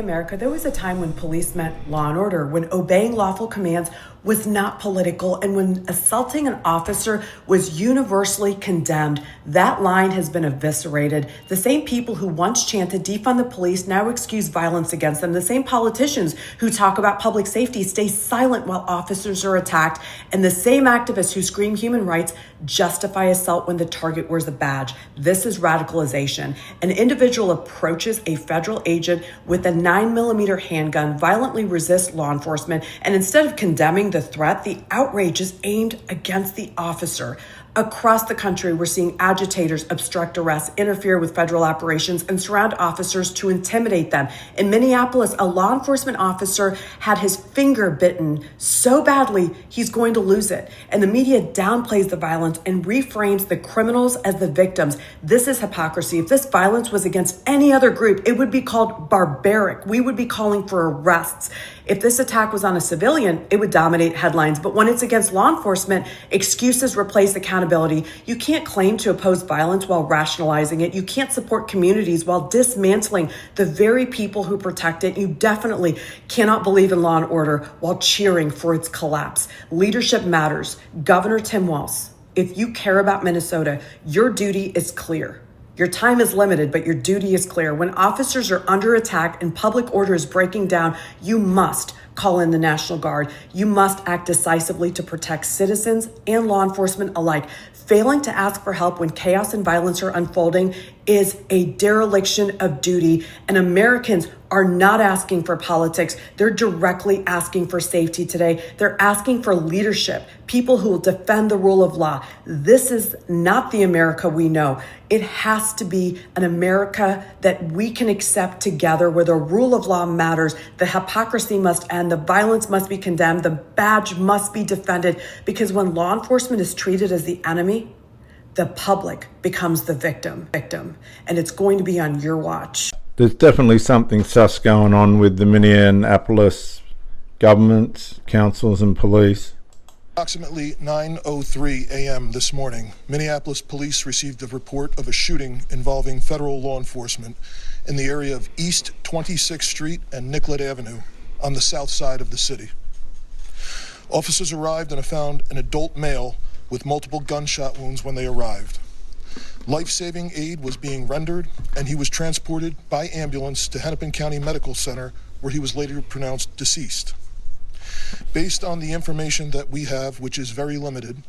America, there was a time when police meant law and order, when obeying lawful commands was not political, and when assaulting an officer was universally condemned. That line has been eviscerated. The same people who once chanted defund the police now excuse violence against them. The same politicians who talk about public safety stay silent while officers are attacked. And the same activists who scream human rights justify assault when the target wears a badge. This is radicalization. An individual approaches a federal agent with a 9mm handgun, violently resists law enforcement, and instead of condemning the threat, the outrage is aimed against the officer. Across the country, we're seeing agitators obstruct arrests, interfere with federal operations, and surround officers to intimidate them. In Minneapolis, a law enforcement officer had his finger bitten so badly he's going to lose it. And the media downplays the violence and reframes the criminals as the victims. This is hypocrisy. If this violence was against any other group, it would be called barbaric. We would be calling for arrests. If this attack was on a civilian, it would dominate headlines. But when it's against law enforcement, excuses replace accountability. You can't claim to oppose violence while rationalizing it. You can't support communities while dismantling the very people who protect it. You definitely cannot believe in law and order while cheering for its collapse. Leadership matters. Governor Tim Walz, if you care about Minnesota, your duty is clear. Your time is limited, but your duty is clear. When officers are under attack and public order is breaking down, you must call in the National Guard. You must act decisively to protect citizens and law enforcement alike. Failing to ask for help when chaos and violence are unfolding is a dereliction of duty, and Americans are not asking for politics. They're directly asking for safety today. They're asking for leadership, people who will defend the rule of law. This is not the America we know. It has to be an America that we can accept together, where the rule of law matters, the hypocrisy must end, the violence must be condemned, the badge must be defended, because when law enforcement is treated as the enemy, the public becomes the victim, and it's going to be on your watch. There's definitely something sus going on with the Minneapolis governments, councils and police. Approximately 9:03 a.m. this morning, Minneapolis police received a report of a shooting involving federal law enforcement in the area of East 26th Street and Nicollet Avenue on the south side of the city. Officers arrived and found an adult male with multiple gunshot wounds when they arrived. Life-saving aid was being rendered, and he was transported by ambulance to Hennepin County Medical Center, where he was later pronounced deceased. Based on the information that we have, which is very limited,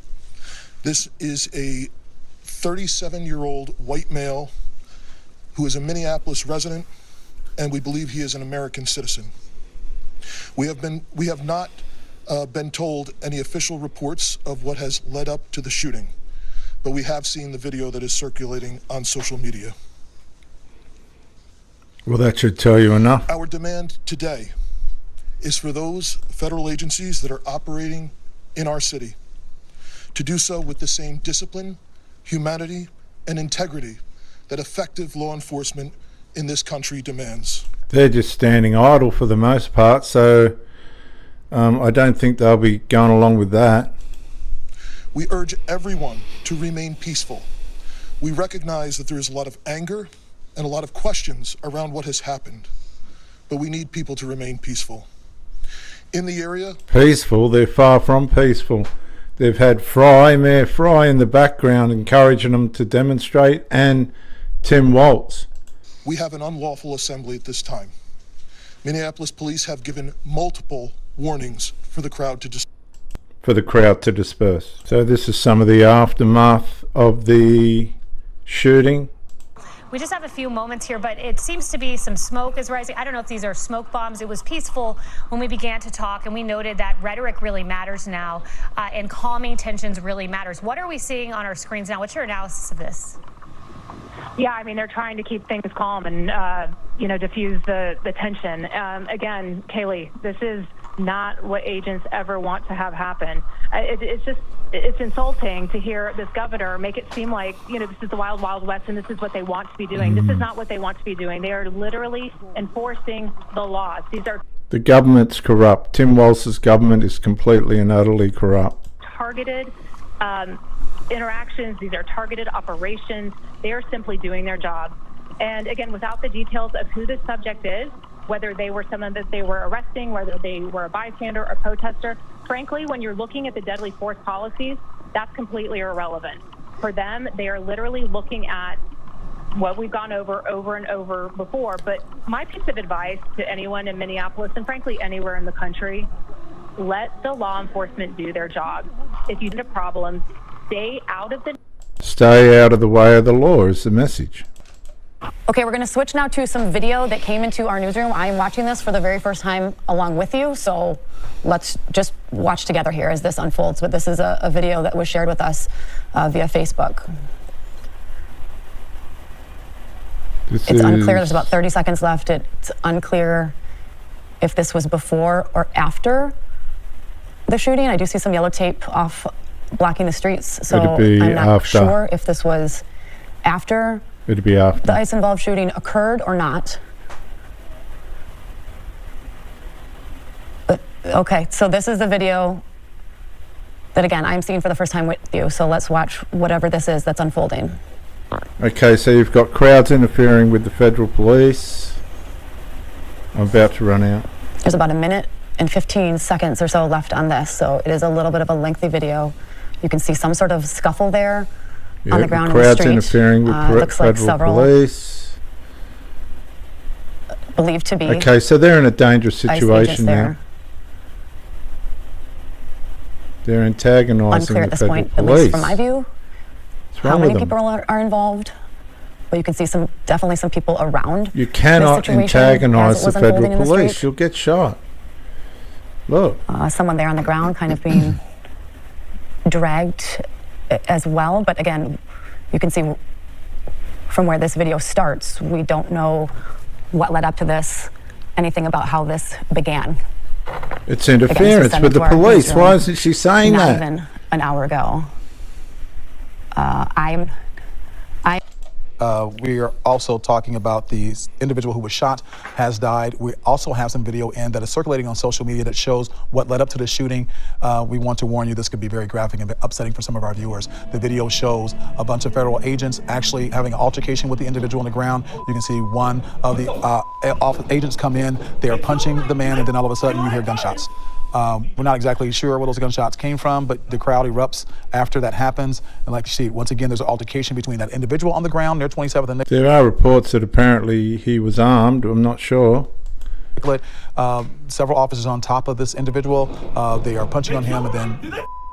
this is a 37-year-old white male who is a Minneapolis resident, and we believe he is an American citizen. We have not been told any official reports of what has led up to the shooting, but we have seen the video that is circulating on social media. Well, that should tell you enough. Our demand today is for those federal agencies that are operating in our city to do so with the same discipline, humanity, and integrity that effective law enforcement in this country demands. They're just standing idle for the most part, so I don't think they'll be going along with that. We urge everyone to remain peaceful. We recognize that there is a lot of anger and a lot of questions around what has happened, but we need people to remain peaceful. In the area... Peaceful? They're far from peaceful. They've had Mayor Fry in the background encouraging them to demonstrate, and Tim Walz. We have an unlawful assembly at this time. Minneapolis police have given multiple warnings for the crowd to disperse. So this is some of the aftermath of the shooting. We just have a few moments here, but it seems to be some smoke is rising. I don't know if these are smoke bombs. It was peaceful when we began to talk, and we noted that rhetoric really matters now, and calming tensions really matters. What are we seeing on our screens now? What's your analysis of this? Yeah, I mean, they're trying to keep things calm and, diffuse the tension. Again, Kaylee, this is not what agents ever want to have happen. It's insulting to hear this governor make it seem like, this is the wild, wild west and this is what they want to be doing. This is not what they want to be doing. They are literally enforcing the laws. The government's corrupt. Tim Walz's government is completely and utterly corrupt. Targeted interactions. These are targeted operations. They are simply doing their job. And again, without the details of who this subject is, whether they were someone that they were arresting, whether they were a bystander or protester. Frankly, when you're looking at the deadly force policies, that's completely irrelevant. For them, they are literally looking at what we've gone over and over before. But my piece of advice to anyone in Minneapolis, and frankly anywhere in the country, let the law enforcement do their job. If you have a problem, stay out of the way of the law is the message. Okay, we're going to switch now to some video that came into our newsroom. I am watching this for the very first time along with you, so let's just watch together here as this unfolds. But this is a video that was shared with us via Facebook. It's unclear. There's about 30 seconds left. It's unclear if this was before or after the shooting. I do see some yellow tape off blocking the streets, so I'm not sure if this was after the ICE-involved shooting occurred or not. But, okay, so this is the video that, again, I'm seeing for the first time with you. So let's watch whatever this is that's unfolding. Okay, so you've got crowds interfering with the federal police. I'm about to run out. There's about 1 minute and 15 seconds or so left on this, so it is a little bit of a lengthy video. You can see some sort of scuffle there on the ground in the street. Crowds interfering with looks like federal several police. Believed to be. Okay, so they're in a dangerous situation now. They're antagonizing Unclear at the this federal point, police. at least from my view, how many people them? are involved. But you can see definitely some people around. You cannot antagonize the federal police. You'll get shot. Look. Someone there on the ground kind of being dragged as well. But again, you can see from where this video starts, we don't know what led up to this, anything about how this began. It's interference with the police. Why isn't she saying that? Not even an hour ago. We are also talking about the individual who was shot has died. We also have some video in that is circulating on social media that shows what led up to the shooting. We want to warn you, this could be very graphic and upsetting for some of our viewers. The video shows a bunch of federal agents actually having an altercation with the individual on the ground. You can see one of the agents come in, they are punching the man, and then all of a sudden you hear gunshots. We're not exactly sure where those gunshots came from, but the crowd erupts after that happens. And like you see, once again, there's an altercation between that individual on the ground near 27th and There are reports that apparently he was armed. I'm not sure. Several officers on top of this individual. They are punching on him, and then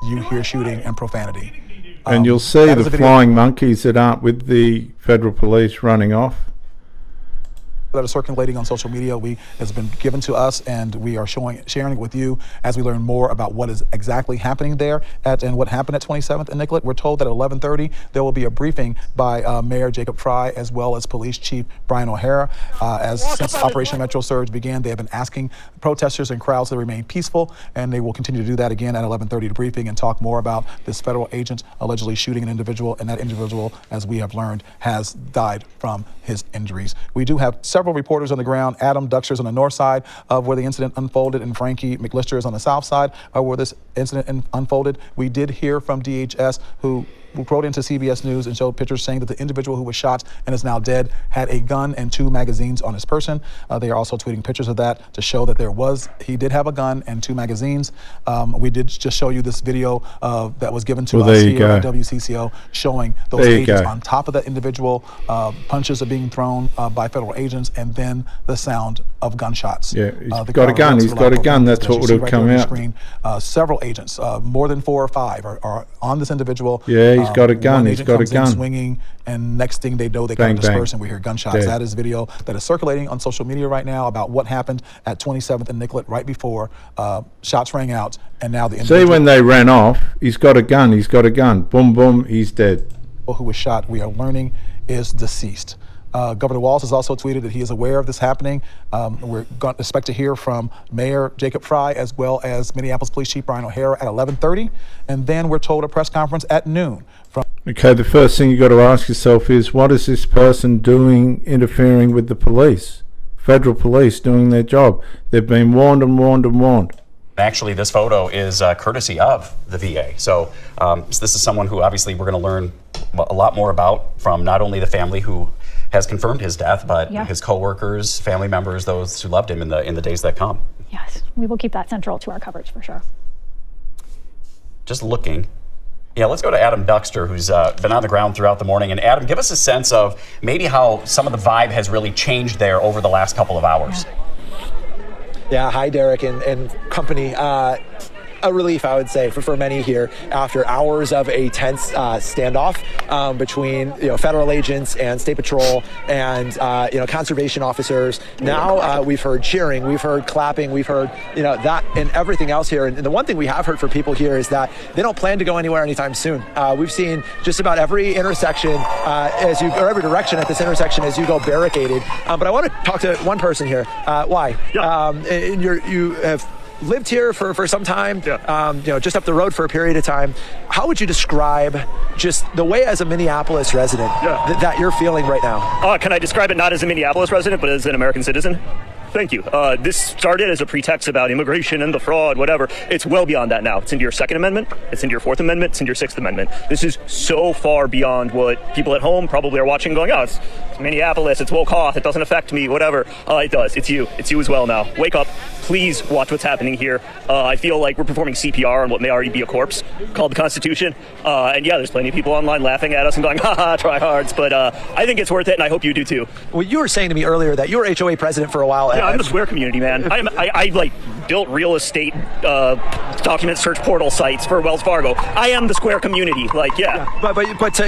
you hear shooting and profanity. And you'll see the flying monkeys that aren't with the federal police running off. That are circulating on social media has been given to us, and we are sharing it with you as we learn more about what is exactly happening there and what happened at 27th and Nicollet. We're told that at 11:30 there will be a briefing by Mayor Jacob Fry as well as Police Chief Brian O'Hara. Since Operation Metro Surge began, they have been asking protesters and crowds to remain peaceful, and they will continue to do that again at 11:30 briefing and talk more about this federal agent allegedly shooting an individual, and that individual, as we have learned, has died from his injuries. We do have several reporters on the ground. Adam Duxter's on the north side of where the incident unfolded, and Frankie McLister is on the south side of where this incident unfolded. We did hear from DHS, who wrote into CBS News and showed pictures saying that the individual who was shot and is now dead had a gun and 2 magazines on his person. They are also tweeting pictures of that to show that he did have a gun and 2 magazines. We did just show you this video that was given to us here at WCCO showing those agents on top of that individual. Punches are being thrown by federal agents, and then the sound of gunshots. Yeah, he's got a gun. He's got a gun. That's what would have come out. Screen. Several agents, more than 4 or 5, are on this individual. Yeah, he's got a gun. He's got a gun. Swinging, and next thing they know, they got dispersed, and we hear gunshots. That is video that is circulating on social media right now about what happened at 27th and Nicollet right before shots rang out, and now the individual. See, when they ran off, he's got a gun. He's got a gun. Boom, boom. He's dead. Who was shot, we are learning, is deceased. Governor Walz has also tweeted that he is aware of this happening. We're going to expect to hear from Mayor Jacob Fry as well as Minneapolis Police Chief Brian O'Hara at 11:30, and then we're told a press conference at noon. Okay, the first thing you got to ask yourself is, what is this person doing interfering with the police? Federal police doing their job. They've been warned and warned and warned. Actually, this photo is courtesy of the VA. So this is someone who obviously we're going to learn a lot more about from not only the family who has confirmed his death, but Yeah. his coworkers, family members, those who loved him in the days that come. Yes, we will keep that central to our coverage for sure. Just looking. Yeah, let's go to Adam Duxter, who's been on the ground throughout the morning. And Adam, give us a sense of maybe how some of the vibe has really changed there over the last couple of hours. Yeah, hi, Derek and company. A relief, I would say, for many here after hours of a tense standoff between federal agents and state patrol and conservation officers. Now we've heard cheering, we've heard clapping, we've heard that and everything else here. And the one thing we have heard from people here is that they don't plan to go anywhere anytime soon. We've seen just about every intersection or every direction at this intersection as you go barricaded. But I want to talk to one person here. Why? Yeah. And you have lived here for some time, just up the road for a period of time. How would you describe just the way as a Minneapolis resident that you're feeling right now? Can I describe it not as a Minneapolis resident, but as an American citizen? Thank you. This started as a pretext about immigration and the fraud, whatever. It's well beyond that now. It's into your Second Amendment, it's into your Fourth Amendment, it's into your Sixth Amendment. This is so far beyond what people at home probably are watching going, it's Minneapolis, it's woke off, it doesn't affect me, whatever. It does. It's you as well now. Wake up. Please watch what's happening here. I feel like we're performing CPR on what may already be a corpse called the Constitution. And there's plenty of people online laughing at us and going, tryhards. But I think it's worth it, and I hope you do too. Well, you were saying to me earlier that you were HOA president for a while. Yeah, I'm the Square community, man. I built real estate document search portal sites for Wells Fargo. I am the Square community. But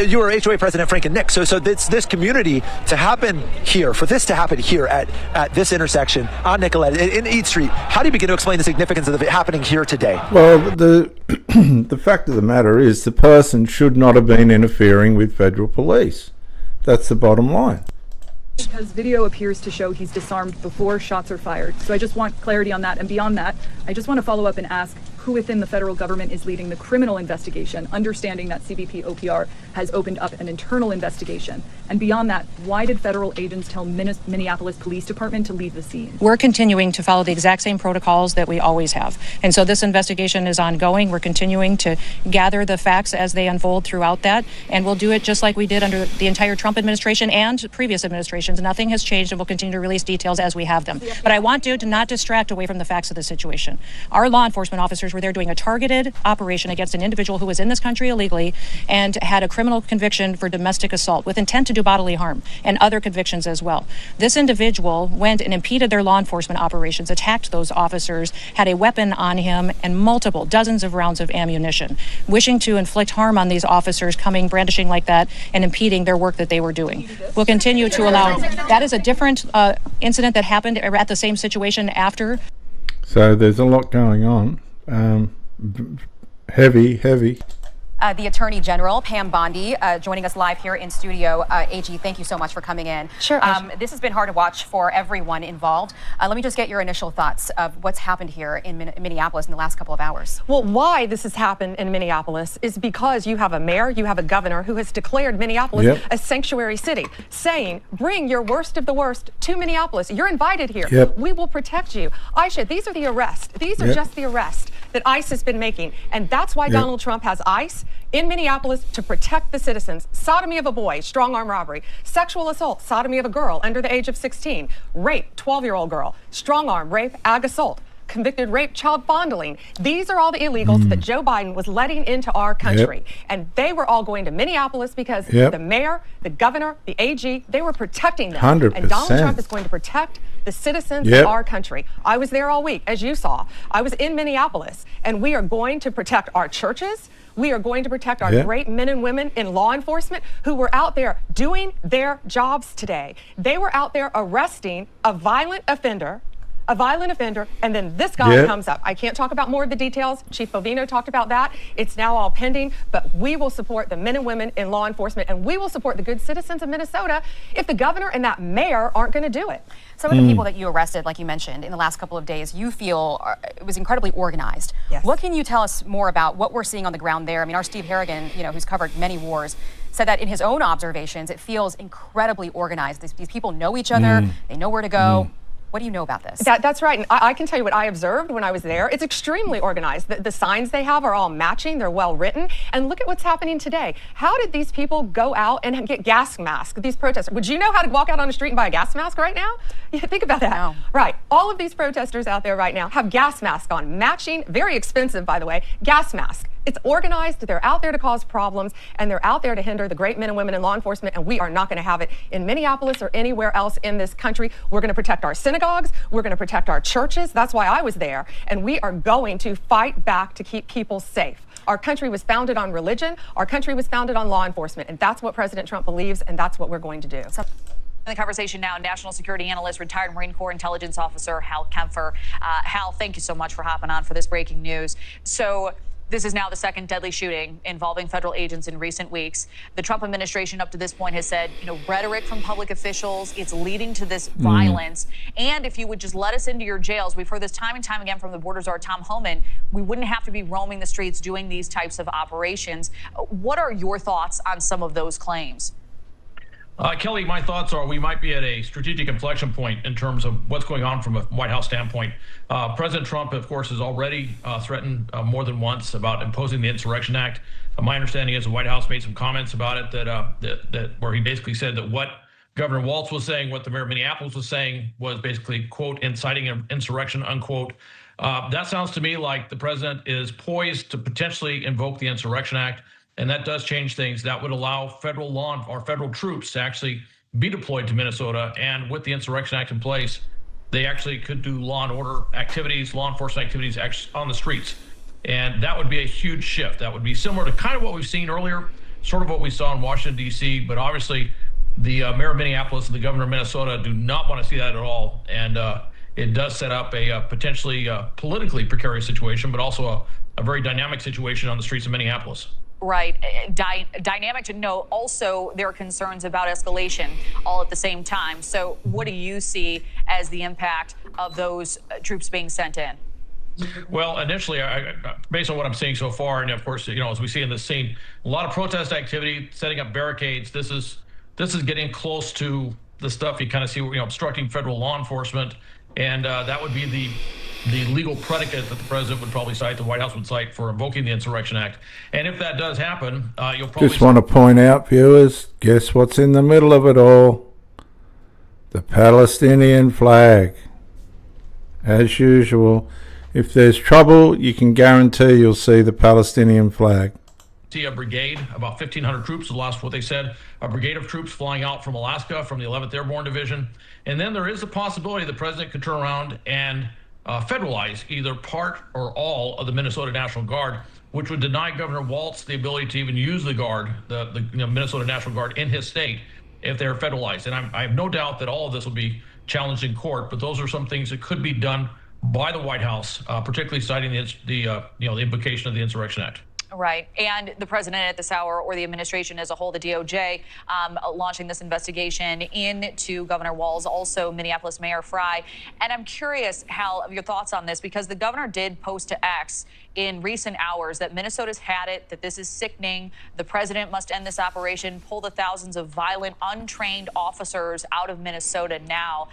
you were HOA president, Frank and Nick. So this community to happen here, for this to happen here at this intersection on Nicollet in East Street. How do you begin to explain the significance of it happening here today? Well, the fact of the matter is the person should not have been interfering with federal police. That's the bottom line. Because video appears to show he's disarmed before shots are fired. So I just want clarity on that. And beyond that, I just want to follow up and ask who within the federal government is leading the criminal investigation, understanding that CBP OPR has opened up an internal investigation. And beyond that, why did federal agents tell Minneapolis Police Department to leave the scene? We're continuing to follow the exact same protocols that we always have. And so this investigation is ongoing. We're continuing to gather the facts as they unfold throughout that. And we'll do it just like we did under the entire Trump administration and previous administrations. Nothing has changed, and we'll continue to release details as we have them. But I want you to not distract away from the facts of the situation. Our law enforcement officers were there doing a targeted operation against an individual who was in this country illegally and had a criminal conviction for domestic assault with intent to do bodily harm and other convictions as well. This individual went and impeded their law enforcement operations, attacked those officers, had a weapon on him and dozens of rounds of ammunition, wishing to inflict harm on these officers, brandishing like that and impeding their work that they were doing. We'll continue to allow. That is a different incident that happened at the same situation after. So there's a lot going on. Heavy. The Attorney General, Pam Bondi, joining us live here in studio. AG, thank you so much for coming in. Sure. This has been hard to watch for everyone involved. Let me just get your initial thoughts of what's happened here in Minneapolis in the last couple of hours. Well, why this has happened in Minneapolis is because you have a mayor, you have a governor who has declared Minneapolis a sanctuary city, saying, bring your worst of the worst to Minneapolis. You're invited here. We will protect you. Aisha, these are the arrests. These are just the arrests that ICE has been making. And that's why Donald Trump has ICE in Minneapolis to protect the citizens. Sodomy of a boy, strong arm robbery. Sexual assault, sodomy of a girl under the age of 16. Rape, 12-year-old girl. Strong arm rape, ag assault. Convicted rape, child fondling. These are all the illegals that Joe Biden was letting into our country. And they were all going to Minneapolis because the mayor, the governor, the AG, they were protecting them. 100%. And Donald Trump is going to protect the citizens of our country. I was there all week, as you saw. I was in Minneapolis, and we are going to protect our churches. We are going to protect our great men and women in law enforcement who were out there doing their jobs today. They were out there arresting a violent offender, and then this guy comes up. I can't talk about more of the details. Chief Bovino talked about that. It's now all pending, but we will support the men and women in law enforcement, and we will support the good citizens of Minnesota if the governor and that mayor aren't going to do it. Some of the people that you arrested, like you mentioned, in the last couple of days, you feel it was incredibly organized. What can you tell us more about what we're seeing on the ground there? I mean, our Steve Harrigan, who's covered many wars, said that in his own observations, it feels incredibly organized. These people know each other. They know where to go. What do you know about this? That's right. And I can tell you what I observed when I was there. It's extremely organized. The signs they have are all matching. They're well written. And look at what's happening today. How did these people go out and get gas masks, these protesters? Would you know how to walk out on the street and buy a gas mask right now? Yeah, think about that. No. Right. All of these protesters out there right now have gas masks on, matching, very expensive, by the way, gas masks. It's organized, they're out there to cause problems, and they're out there to hinder the great men and women in law enforcement, and we are not going to have it in Minneapolis or anywhere else in this country. We're going to protect our synagogues, we're going to protect our churches. That's why I was there, and we are going to fight back to keep people safe. Our country was founded on religion, our country was founded on law enforcement, and that's what President Trump believes, and that's what we're going to do. In the conversation now, national security analyst, retired Marine Corps intelligence officer Hal Kempfer. Hal, thank you so much for hopping on for this breaking news. So this is now the second deadly shooting involving federal agents in recent weeks. The Trump administration up to this point has said, rhetoric from public officials, it's leading to this violence. And if you would just let us into your jails, we've heard this time and time again from the border czar, Tom Homan, we wouldn't have to be roaming the streets doing these types of operations. What are your thoughts on some of those claims? Kelly, my thoughts are we might be at a strategic inflection point in terms of what's going on from a White House standpoint. President Trump, of course, has already threatened more than once about imposing the Insurrection Act. My understanding is the White House made some comments about it that where he basically said that what Governor Walz was saying, what the mayor of Minneapolis was saying, was basically, quote, inciting an insurrection, unquote. That sounds to me like the president is poised to potentially invoke the Insurrection Act. And that does change things. That would allow federal troops to actually be deployed to Minnesota. And with the Insurrection Act in place, they actually could do law and order activities, law enforcement activities on the streets. And that would be a huge shift. That would be similar to kind of what we've seen earlier, sort of what we saw in Washington, D.C. But obviously, the mayor of Minneapolis and the governor of Minnesota do not want to see that at all. And it does set up a potentially politically precarious situation, but also a very dynamic situation on the streets of Minneapolis. Right. Dynamic to know. Also, there are concerns about escalation all at the same time. So what do you see as the impact of those troops being sent in? Well, initially, based on what I'm seeing so far, and of course, as we see in this scene, a lot of protest activity, setting up barricades. This is getting close to the stuff you kind of see, obstructing federal law enforcement. And that would be the legal predicate that the president would probably cite, the White House would cite for invoking the Insurrection Act. And if that does happen, you'll probably... Just want to point out, viewers, guess what's in the middle of it all? The Palestinian flag. As usual, if there's trouble, you can guarantee you'll see the Palestinian flag. See a brigade, about 1,500 troops, the last what they said, a brigade of troops flying out from Alaska, from the 11th Airborne Division. And then there is the possibility the president could turn around and federalize either part or all of the Minnesota National Guard, which would deny Governor Walz the ability to even use the Guard, the Minnesota National Guard in his state, if they're federalized. And I have no doubt that all of this will be challenged in court, but those are some things that could be done by the White House, particularly citing the implication of the Insurrection Act. Right. And the president at this hour, or the administration as a whole, the DOJ, launching this investigation into Governor Walz, also Minneapolis Mayor Frey. And I'm curious, Hal, of your thoughts on this, because the governor did post to X in recent hours that Minnesota's had it, that this is sickening. The president must end this operation, pull the thousands of violent, untrained officers out of Minnesota now.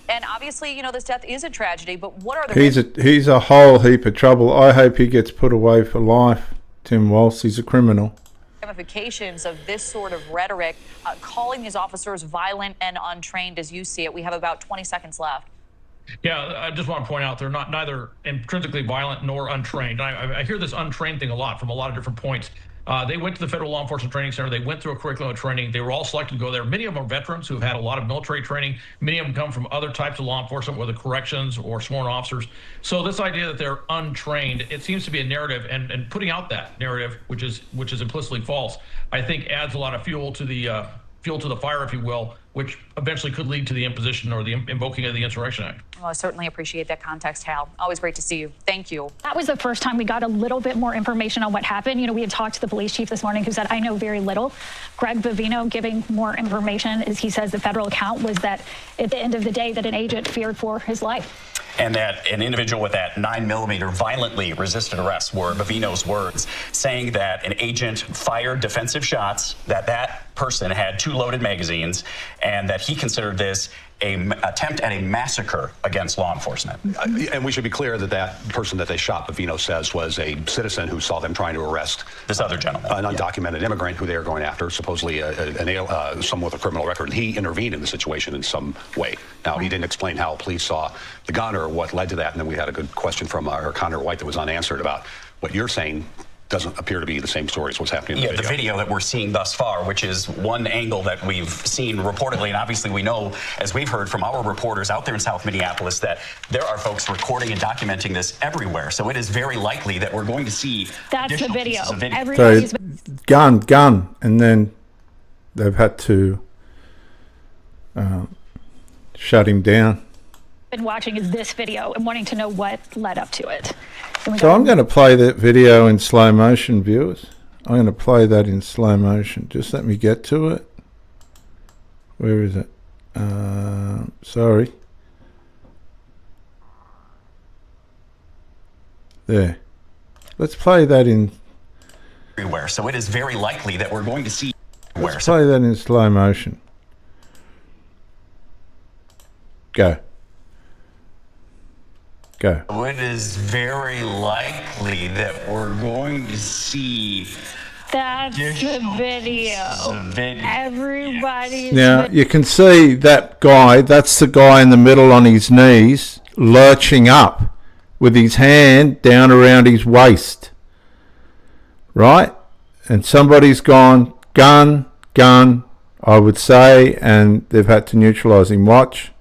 And obviously, this death is a tragedy, but what are the... He's a whole heap of trouble. I hope he gets put away for life. Tim Walz, he's a criminal. Ramifications of this sort of rhetoric, calling these officers violent and untrained as you see it. We have about 20 seconds left. Yeah, I just want to point out they're neither intrinsically violent nor untrained. I hear this untrained thing a lot from a lot of different points. They went to the Federal Law Enforcement Training Center. They went through a curriculum of training. They were all selected to go there. Many of them are veterans who've had a lot of military training. Many of them come from other types of law enforcement, whether corrections or sworn officers. So this idea that they're untrained, it seems to be a narrative, and putting out that narrative, which is implicitly false, I think adds a lot of fuel to the fire, if you will, which eventually could lead to the imposition or the invoking of the Insurrection Act. Well, I certainly appreciate that context, Hal. Always great to see you. Thank you. That was the first time we got a little bit more information on what happened. We had talked to the police chief this morning who said, I know very little. Greg Bovino giving more information as he says the federal account was that at the end of the day that an agent feared for his life. And that an individual with that 9mm violently resisted arrest were Bovino's words, saying that an agent fired defensive shots, that person had 2 loaded magazines, and that he considered this an attempt at a massacre against law enforcement. And we should be clear that that person that they shot, Bavino says, was a citizen who saw them trying to arrest this other gentleman, an undocumented immigrant who they are going after, supposedly someone with a criminal record. He intervened in the situation in some way. Now, he didn't explain how police saw the gun or what led to that. And then we had a good question from Connor White that was unanswered about what you're saying doesn't appear to be the same story as what's happening in the video. The video that we're seeing thus far, which is one angle that we've seen reportedly, and obviously we know, as we've heard from our reporters out there in South Minneapolis, that there are folks recording and documenting this everywhere. So it is very likely that we're going to see that's the video. So gun, and then they've had to shut him down. Been watching is this video and wanting to know what led up to it. So I'm going to play that video in slow motion, viewers. I'm going to play that in slow motion. Just let me get to it. Where is it? Sorry. There. Let's play that in... everywhere. So it is very likely that we're going to see... Let's play that in slow motion. Go. Go. It is very likely that we're going to see... That's the video. Everybody's... Now, you can see that guy, that's the guy in the middle on his knees, lurching up with his hand down around his waist. Right? And somebody's gone, gun, I would say, and they've had to neutralize him. Watch.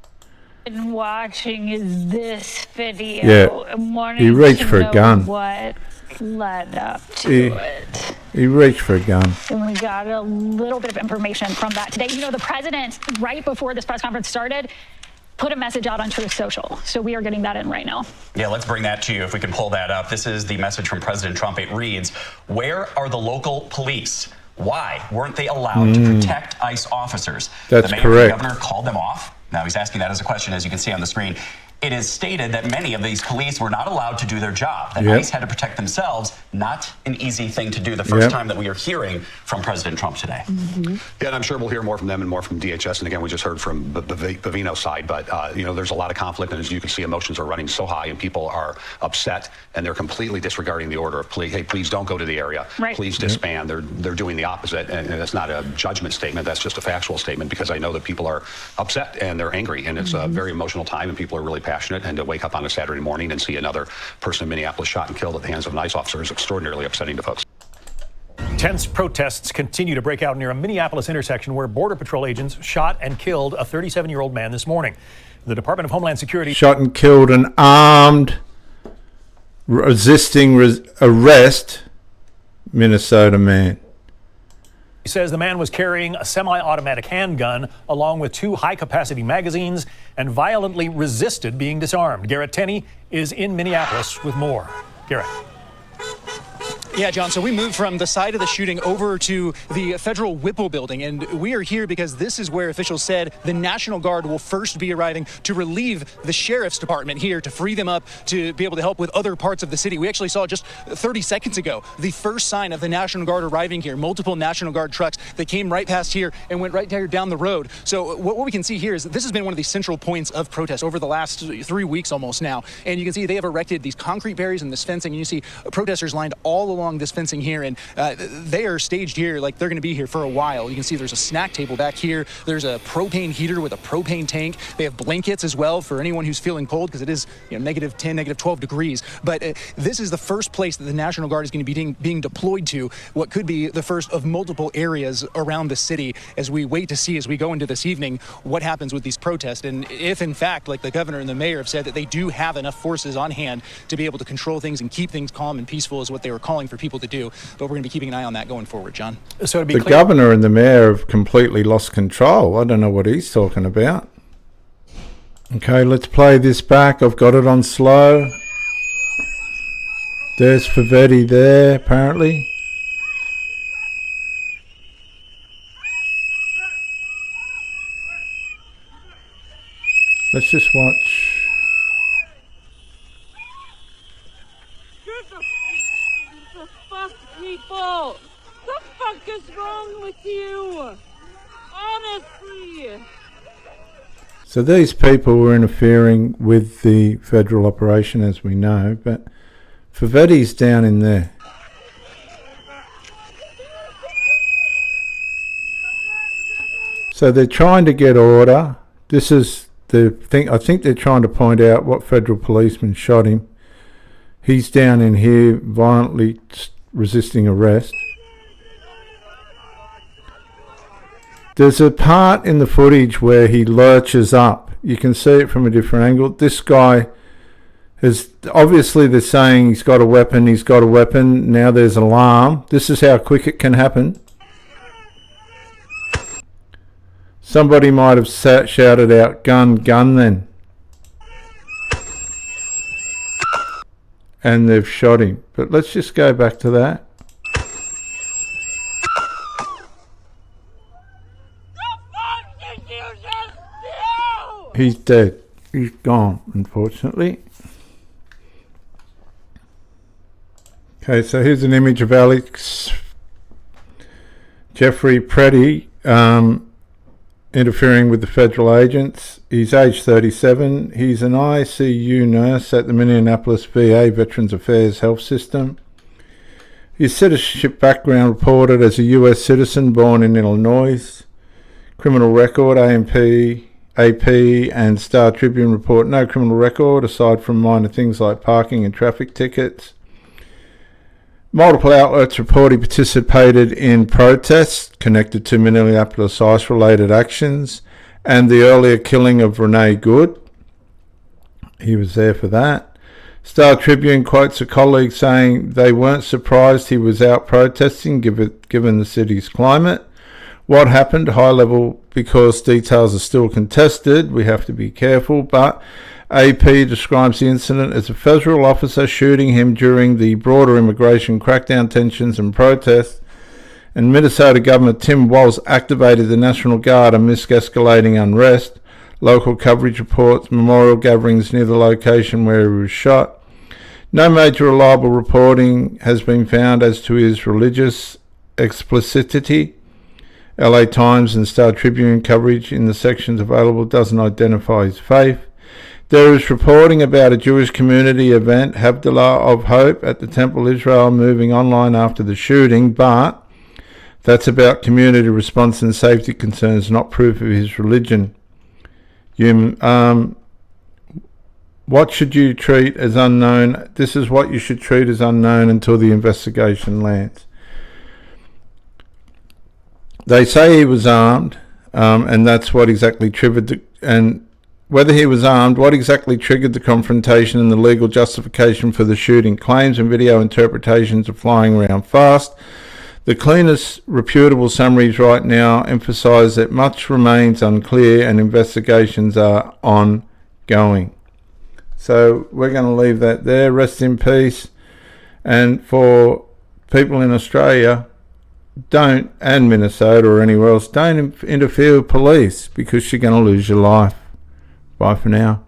Been watching is this video. Yeah, he reached for a gun. What led up to it? He reached for a gun. And we got a little bit of information from that today. You know, the president, right before this press conference started, put a message out on Truth Social. So we are getting that in right now. Yeah, let's bring that to you if we can pull that up. This is the message from President Trump. It reads, "Where are the local police? Why weren't they allowed to protect ICE officers?" That's the mayor correct. and the governor called them off. Now he's asking that as a question, as you can see on the screen. It is stated that many of these police were not allowed to do their job, that ICE had to protect themselves. Not an easy thing to do. The first time that we are hearing from President Trump today. Yeah, and I'm sure we'll hear more from them and more from DHS. And again, we just heard from Bavino's side, but you know, there's a lot of conflict, and as you can see, emotions are running so high, and people are upset, and they're completely disregarding the order of hey, please don't go to the area. Please disband. They're doing the opposite, and that's not a judgment statement. That's just a factual statement, because I know that people are upset and they're angry, and it's a very emotional time, and people are really passionate. And to wake up on a Saturday morning and see another person in Minneapolis shot and killed at the hands of an ICE officer is extraordinarily upsetting to folks. Tense protests continue to break out near a Minneapolis intersection where Border Patrol agents shot and killed a 37-year-old man this morning. The Department of Homeland Security shot and killed an armed, resisting arrest Minnesota man. He says the man was carrying a semi-automatic handgun along with 2 high-capacity magazines and violently resisted being disarmed. Garrett Tenney is in Minneapolis with more. Garrett. Yeah, John, so we moved from the site of the shooting over to the Federal Whipple building, and we are here because this is where officials said the National Guard will first be arriving to relieve the Sheriff's Department here, to free them up to be able to help with other parts of the city. We actually saw just 30 seconds ago the first sign of the National Guard arriving here, multiple National Guard trucks that came right past here and went right there down the road. So what we can see here is that this has been one of the central points of protest over the last 3 weeks almost now, and you can see they have erected these concrete barriers and this fencing, and you see protesters lined all along this fencing here, and they are staged here like they're going to be here for a while. You can see there's a snack table back here. There's a propane heater with a propane tank. They have blankets as well for anyone who's feeling cold, because it is, you know, negative 10, negative 12 degrees. But this is the first place that the National Guard is going to be being deployed to, what could be the first of multiple areas around the city, as we wait to see, as we go into this evening, what happens with these protests. And if, in fact, like the governor and the mayor have said, that they do have enough forces on hand to be able to control things and keep things calm and peaceful, is what they were calling for people to do. But we're going to be keeping an eye on that going forward, John. So to be the clear, governor and the mayor have completely lost control. I don't know what he's talking about. Okay, let's play this back. I've got it on slow. There's Pretti there, apparently. Let's just watch. The fuck, people? The fuck is wrong messing with you. Honestly. So these people were interfering with the federal operation, as we know, but Favetti's down in there. So they're trying to get order. This is the thing. I think they're trying to point out what federal policeman shot him. He's down in here violently resisting arrest. There's a part in the footage where he lurches up. You can see it from a different angle. This guy has, obviously they're saying he's got a weapon, now there's an alarm. This is how quick it can happen. Somebody might have shouted out, gun, gun then. And they've shot him. But let's just go back to that. He's dead. He's gone, unfortunately. Okay, so here's an image of Alex Jeffrey Pretti interfering with the federal agents. He's age 37. He's an ICU nurse at the Minneapolis VA Veterans Affairs Health System. His citizenship background reported as a US citizen born in Illinois. Criminal record, AP and Star Tribune report no criminal record aside from minor things like parking and traffic tickets. Multiple outlets report he participated in protests connected to Minneapolis ICE-related actions and the earlier killing of Renee Good. He was there for that. Star Tribune quotes a colleague saying they weren't surprised he was out protesting given the city's climate. What happened, high level, because details are still contested, we have to be careful, but AP describes the incident as a federal officer shooting him during the broader immigration crackdown tensions and protests, and Minnesota Governor Tim Walz activated the National Guard amidst escalating unrest. Local coverage reports memorial gatherings near the location where he was shot. No major reliable reporting has been found as to his religious explicitity. LA Times and Star Tribune coverage in the sections available doesn't identify his faith. There is reporting about a Jewish community event, Havdalah of Hope, at the Temple Israel moving online after the shooting, but that's about community response and safety concerns, not proof of his religion. What should you treat as unknown? This is what you should treat as unknown until the investigation lands. They say he was armed, and that's what exactly triggered whether he was armed, what exactly triggered the confrontation and the legal justification for the shooting. Claims and video interpretations are flying around fast. The cleanest, reputable summaries right now emphasize that much remains unclear and investigations are ongoing. So we're going to leave that there. Rest in peace. And for people in Australia, don't, and Minnesota or anywhere else, don't interfere with police because you're going to lose your life. Bye for now.